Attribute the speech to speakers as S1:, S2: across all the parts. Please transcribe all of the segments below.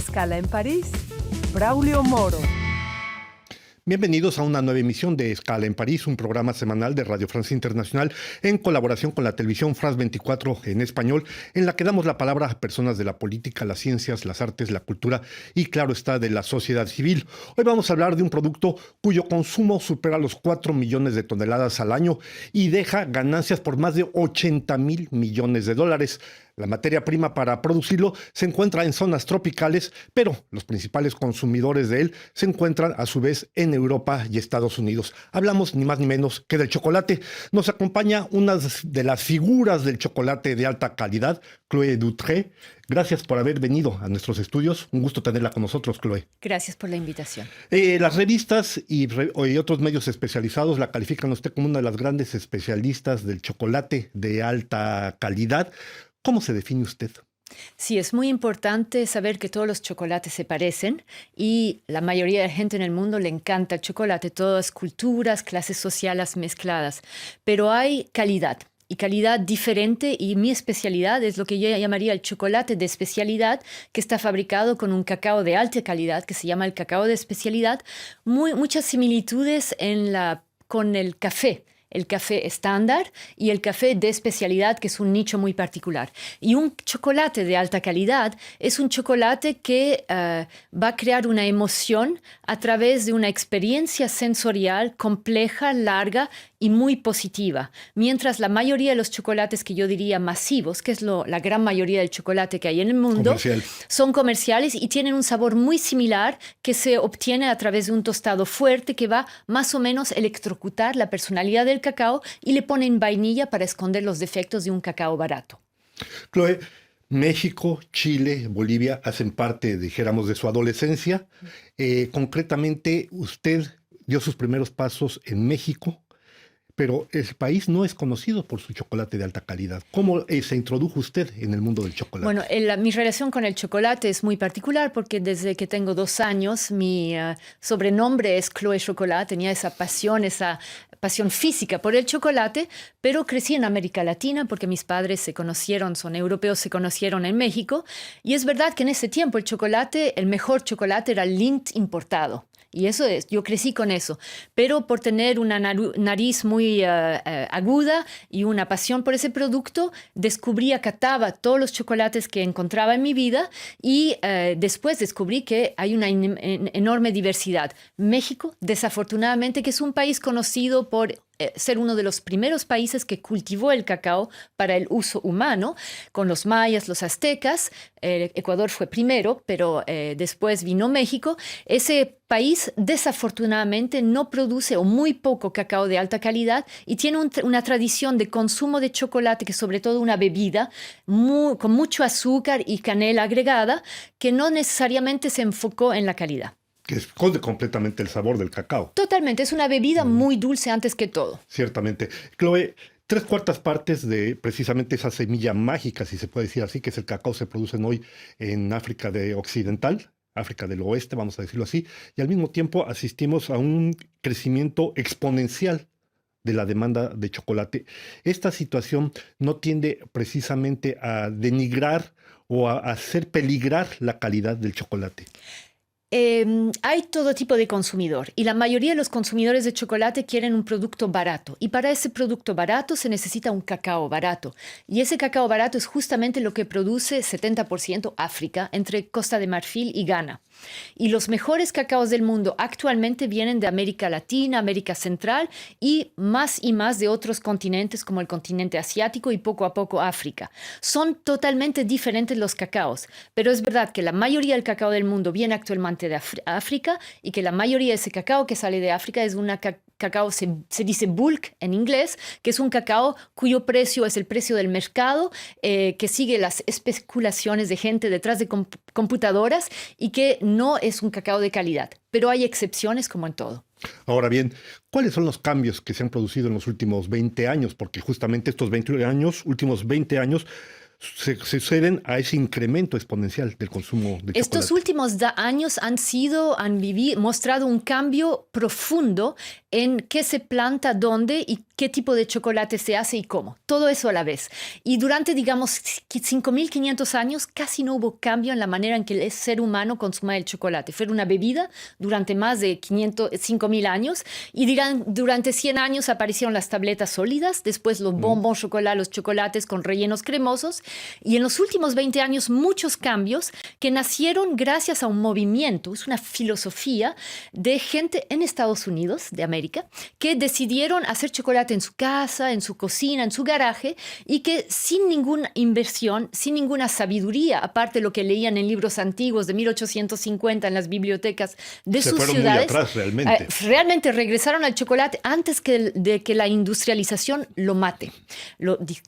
S1: Escala en París, Braulio Moro.
S2: Bienvenidos a una nueva emisión de Escala en París, un programa semanal de Radio Francia Internacional en colaboración con la televisión France 24 en español, en la que damos la palabra a personas de la política, las ciencias, las artes, la cultura y, claro está, de la sociedad civil. Hoy vamos a hablar de un producto cuyo consumo supera los 4 millones de toneladas al año y deja ganancias por más de 80,000 millones de dólares. La materia prima para producirlo se encuentra en zonas tropicales, pero los principales consumidores de él se encuentran a su vez en Europa y Estados Unidos. Hablamos ni más ni menos que del chocolate. Nos acompaña una de las figuras del chocolate de alta calidad, Chloé Dutré. Gracias por haber venido a nuestros estudios. Un gusto tenerla con nosotros, Chloé.
S3: Gracias por la invitación.
S2: Las revistas y otros medios especializados la califican a usted como una de las grandes especialistas del chocolate de alta calidad. ¿Cómo se define usted?
S3: Sí, es muy importante saber que todos los chocolates se parecen y la mayoría de la gente en el mundo le encanta el chocolate, todas culturas, clases sociales mezcladas, pero hay calidad. Y calidad diferente, y mi especialidad es lo que yo llamaría el chocolate de especialidad, que está fabricado con un cacao de alta calidad, que se llama el cacao de especialidad. Muchas similitudes con el café estándar y el café de especialidad, que es un nicho muy particular. Y un chocolate de alta calidad es un chocolate que va a crear una emoción a través de una experiencia sensorial compleja, larga y muy positiva. Mientras la mayoría de los chocolates que yo diría masivos, que es la gran mayoría del chocolate que hay en el mundo, son comerciales y tienen un sabor muy similar que se obtiene a través de un tostado fuerte que va más o menos a electrocutar la personalidad del cacao y le ponen vainilla para esconder los defectos de un cacao barato.
S2: Chloé, México, Chile, Bolivia hacen parte, dijéramos, de su adolescencia. Concretamente, usted dio sus primeros pasos en México, pero el país no es conocido por su chocolate de alta calidad. ¿Cómo se introdujo usted en el mundo del chocolate?
S3: Bueno, mi relación con el chocolate es muy particular porque desde que tengo 2 años, mi sobrenombre es Chloé Chocolat. Tenía esa pasión física por el chocolate, pero crecí en América Latina porque mis padres se conocieron, son europeos, se conocieron en México. Y es verdad que en ese tiempo el mejor chocolate era Lindt importado. Y yo crecí con eso, pero por tener una nariz muy aguda y una pasión por ese producto, acataba todos los chocolates que encontraba en mi vida y después descubrí que hay una enorme diversidad. México, desafortunadamente, que es un país conocido por ser uno de los primeros países que cultivó el cacao para el uso humano, con los mayas, los aztecas. Ecuador fue primero, pero después vino México. Ese país desafortunadamente no produce o muy poco cacao de alta calidad y tiene una tradición de consumo de chocolate, que es sobre todo una bebida con mucho azúcar y canela agregada, que no necesariamente se enfocó en la calidad.
S2: Que esconde completamente el sabor del cacao.
S3: Totalmente, es una bebida muy dulce antes que todo.
S2: Ciertamente. Chloé, 3/4 partes de precisamente esa semilla mágica, si se puede decir así, que es el cacao, se producen hoy en África occidental, África del Oeste, vamos a decirlo así, y al mismo tiempo asistimos a un crecimiento exponencial de la demanda de chocolate. Esta situación no tiende precisamente a denigrar o a hacer peligrar la calidad del chocolate.
S3: Hay todo tipo de consumidor y la mayoría de los consumidores de chocolate quieren un producto barato, y para ese producto barato se necesita un cacao barato, y ese cacao barato es justamente lo que produce 70% África, entre Costa de Marfil y Ghana. Y los mejores cacaos del mundo actualmente vienen de América Latina, América Central y más de otros continentes como el continente asiático y poco a poco África. Son totalmente diferentes los cacaos, pero es verdad que la mayoría del cacao del mundo viene actualmente de África y que la mayoría de ese cacao que sale de África es una cacao, se dice bulk en inglés, que es un cacao cuyo precio es el precio del mercado, que sigue las especulaciones de gente detrás de computadoras y que no es un cacao de calidad. Pero hay excepciones como en todo.
S2: Ahora bien, ¿cuáles son los cambios que se han producido en los últimos 20 años? Porque justamente estos últimos 20 años se suceden a ese incremento exponencial del consumo de
S3: Estos
S2: chocolate.
S3: últimos años han mostrado un cambio profundo en qué se planta, dónde y qué tipo de chocolate se hace y cómo. Todo eso a la vez. Y durante, digamos, 5.500 años casi no hubo cambio en la manera en que el ser humano consuma el chocolate. Fue una bebida durante más de 5.000 años y durante 100 años aparecieron las tabletas sólidas, después los bonbons chocolate, los chocolates con rellenos cremosos y en los últimos 20 años muchos cambios que nacieron gracias a un movimiento, es una filosofía de gente en Estados Unidos de América que decidieron hacer chocolate en su casa, en su cocina, en su garaje y que sin ninguna inversión, sin ninguna sabiduría, aparte de lo que leían en libros antiguos de 1850 en las bibliotecas de sus
S2: fueron
S3: ciudades,
S2: muy atrás realmente.
S3: Realmente regresaron al chocolate antes de que la industrialización lo mate,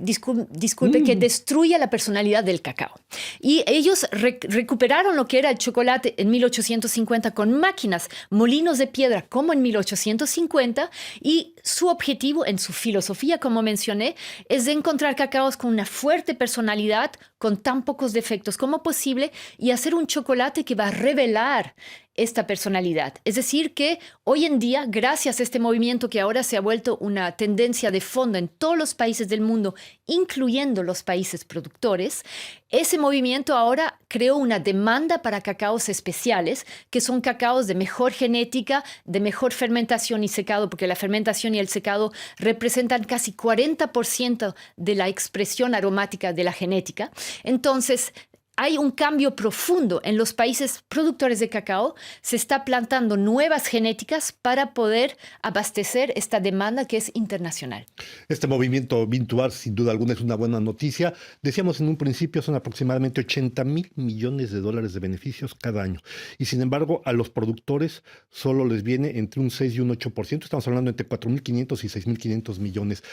S3: disculpe, que destruya la personalidad del cacao. Y ellos recuperaron lo que era el chocolate en 1850 con máquinas, molinos de piedra como en 1850 y su objetivo en su filosofía, como mencioné, es de encontrar cacaos con una fuerte personalidad, con tan pocos defectos como posible y hacer un chocolate que va a revelar esta personalidad. Es decir, que hoy en día, gracias a este movimiento que ahora se ha vuelto una tendencia de fondo en todos los países del mundo, incluyendo los países productores, ese movimiento ahora creó una demanda para cacaos especiales, que son cacaos de mejor genética, de mejor fermentación y secado, porque la fermentación y el secado representan casi 40% de la expresión aromática de la genética. Entonces, hay un cambio profundo en los países productores de cacao. Se está plantando nuevas genéticas para poder abastecer esta demanda que es internacional.
S2: Este movimiento Bean-to-Bar, sin duda alguna, es una buena noticia. Decíamos en un principio, son aproximadamente 80,000 millones de dólares de beneficios cada año. Y sin embargo, a los productores solo les viene entre un 6 y un 8%. Estamos hablando entre 4.500 y 6.500 millones.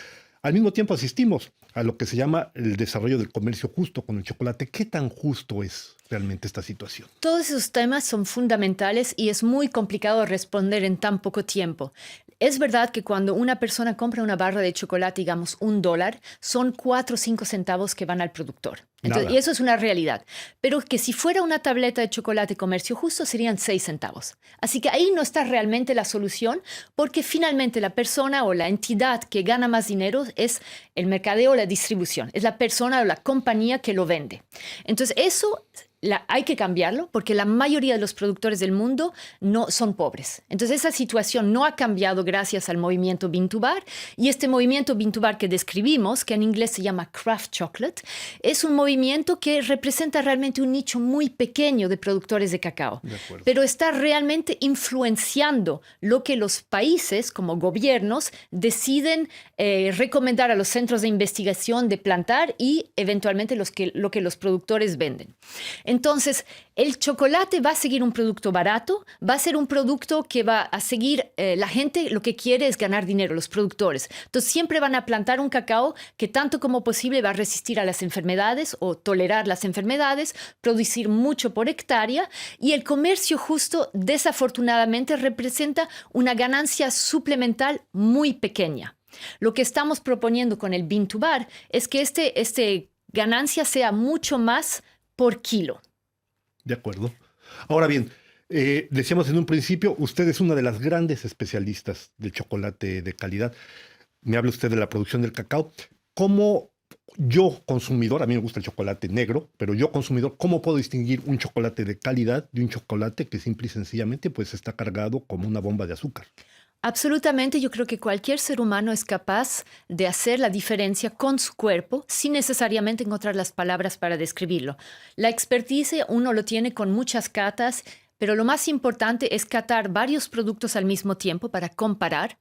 S2: Al mismo tiempo asistimos a lo que se llama el desarrollo del comercio justo con el chocolate. ¿Qué tan justo es realmente esta situación?
S3: Todos esos temas son fundamentales y es muy complicado responder en tan poco tiempo. Es verdad que cuando una persona compra una barra de chocolate, digamos $1, son 4 o 5 centavos que van al productor. Entonces, y eso es una realidad. Pero que si fuera una tableta de chocolate comercio justo, serían 6 centavos. Así que ahí no está realmente la solución, porque finalmente la persona o la entidad que gana más dinero es el mercadeo o la distribución. Es la persona o la compañía que lo vende. Entonces, eso hay que cambiarlo porque la mayoría de los productores del mundo no son pobres. Entonces esa situación no ha cambiado gracias al movimiento Bean-to-Bar y este movimiento Bean-to-Bar que describimos, que en inglés se llama Craft Chocolate, es un movimiento que representa realmente un nicho muy pequeño de productores de cacao, pero está realmente influenciando lo que los países como gobiernos deciden recomendar a los centros de investigación de plantar y eventualmente lo que los productores venden. Entonces, el chocolate va a seguir un producto barato, va a ser un producto que va a seguir, la gente lo que quiere es ganar dinero, los productores. Entonces, siempre van a plantar un cacao que tanto como posible va a resistir a las enfermedades o tolerar las enfermedades, producir mucho por hectárea y el comercio justo, desafortunadamente, representa una ganancia suplemental muy pequeña. Lo que estamos proponiendo con el Bean-to-Bar es que este ganancia sea mucho más por kilo.
S2: De acuerdo. Ahora bien, decíamos en un principio, usted es una de las grandes especialistas del chocolate de calidad. Me habla usted de la producción del cacao. ¿Cómo yo, consumidor, a mí me gusta el chocolate negro, pero yo, consumidor, ¿cómo puedo distinguir un chocolate de calidad de un chocolate que simple y sencillamente pues, está cargado como una bomba de azúcar?
S3: Absolutamente, yo creo que cualquier ser humano es capaz de hacer la diferencia con su cuerpo sin necesariamente encontrar las palabras para describirlo. La expertise uno lo tiene con muchas catas, pero lo más importante es catar varios productos al mismo tiempo para comparar,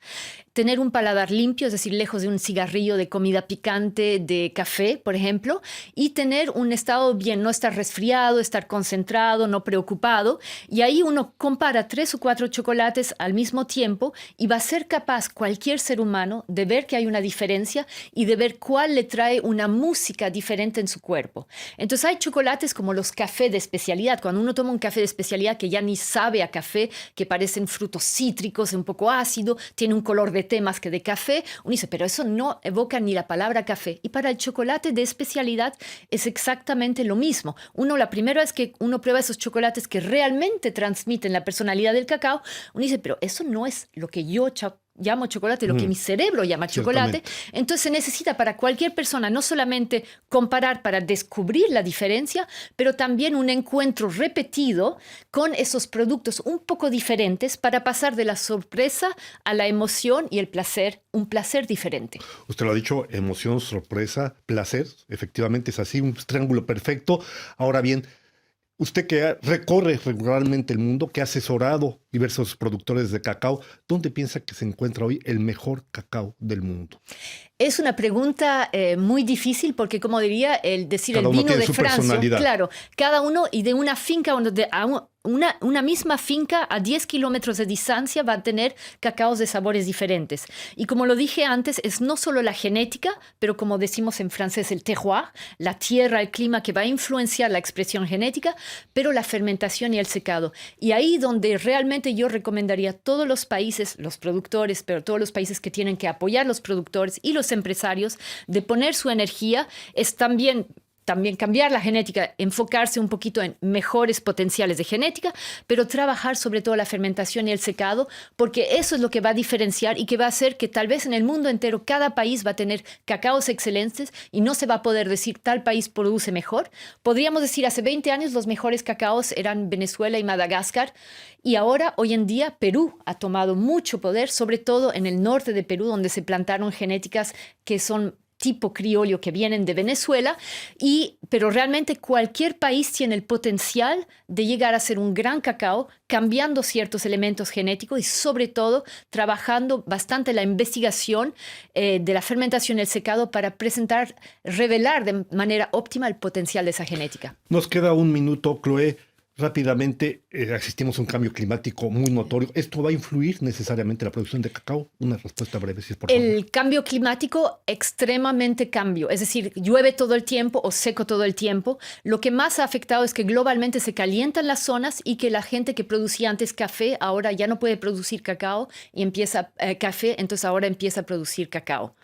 S3: tener un paladar limpio, es decir, lejos de un cigarrillo, de comida picante, de café, por ejemplo, y tener un estado bien, no estar resfriado, estar concentrado, no preocupado, y ahí uno compara 3 o 4 chocolates al mismo tiempo y va a ser capaz cualquier ser humano de ver que hay una diferencia y de ver cuál le trae una música diferente en su cuerpo. Entonces hay chocolates como los cafés de especialidad. Cuando uno toma un café de especialidad que ya ni sabe a café, que parecen frutos cítricos, un poco ácido, tiene un color de té más que de café. Uno dice, pero eso no evoca ni la palabra café. Y para el chocolate de especialidad es exactamente lo mismo. La primera vez que uno prueba esos chocolates que realmente transmiten la personalidad del cacao, uno dice, pero eso no es lo que yo llamo chocolate, lo que mi cerebro llama chocolate. Entonces se necesita para cualquier persona no solamente comparar para descubrir la diferencia, pero también un encuentro repetido con esos productos un poco diferentes para pasar de la sorpresa a la emoción y el placer, un placer diferente.
S2: Usted lo ha dicho, emoción, sorpresa, placer, efectivamente es así, un triángulo perfecto. Ahora bien, usted que recorre regularmente el mundo, que ha asesorado diversos productores de cacao, ¿dónde piensa que se encuentra hoy el mejor cacao del mundo?
S3: Es una pregunta muy difícil porque, como diría, el
S2: Cada uno
S3: vino
S2: tiene
S3: de
S2: su
S3: Francia,
S2: personalidad.
S3: claro, cada uno y de una finca, una misma finca a 10 kilómetros de distancia va a tener cacaos de sabores diferentes. Y como lo dije antes, es no solo la genética, pero como decimos en francés, el terroir, la tierra, el clima que va a influenciar la expresión genética, pero la fermentación y el secado. Y ahí donde realmente yo recomendaría a todos los países, los productores, pero todos los países que tienen que apoyar los productores y los empresarios, de poner su energía, es también cambiar la genética, enfocarse un poquito en mejores potenciales de genética, pero trabajar sobre todo la fermentación y el secado, porque eso es lo que va a diferenciar y que va a hacer que tal vez en el mundo entero cada país va a tener cacaos excelentes y no se va a poder decir tal país produce mejor. Podríamos decir hace 20 años los mejores cacaos eran Venezuela y Madagascar, y ahora, hoy en día, Perú ha tomado mucho poder, sobre todo en el norte de Perú, donde se plantaron genéticas que son tipo criollo que vienen de Venezuela, pero realmente cualquier país tiene el potencial de llegar a ser un gran cacao, cambiando ciertos elementos genéticos y sobre todo trabajando bastante la investigación de la fermentación y el secado para revelar de manera óptima el potencial de esa genética.
S2: Nos queda un minuto, Chloé. Rápidamente, asistimos a un cambio climático muy notorio. ¿Esto va a influir necesariamente en la producción de cacao? Una respuesta breve, si es por favor.
S3: El cambio climático, extremadamente cambio. Es decir, llueve todo el tiempo o seco todo el tiempo. Lo que más ha afectado es que globalmente se calientan las zonas y que la gente que producía antes café ahora ya no puede producir cacao y empieza café, entonces ahora empieza a producir cacao.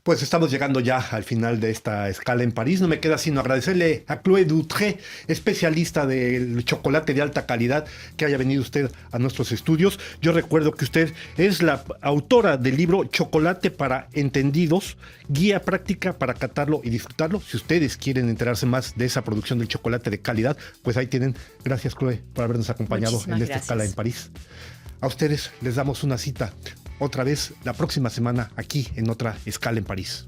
S2: Pues estamos llegando ya al final de esta escala en París. No me queda sino agradecerle a Chloé Dutré, especialista del chocolate de alta calidad, que haya venido usted a nuestros estudios. Yo recuerdo que usted es la autora del libro Chocolate para Entendidos, guía práctica para catarlo y disfrutarlo. Si ustedes quieren enterarse más de esa producción del chocolate de calidad, pues ahí tienen. Gracias, Chloé, por habernos acompañado
S3: Muchísimas
S2: en esta
S3: gracias.
S2: escala en París. A ustedes les damos una cita otra vez la próxima semana aquí en otra escala en París.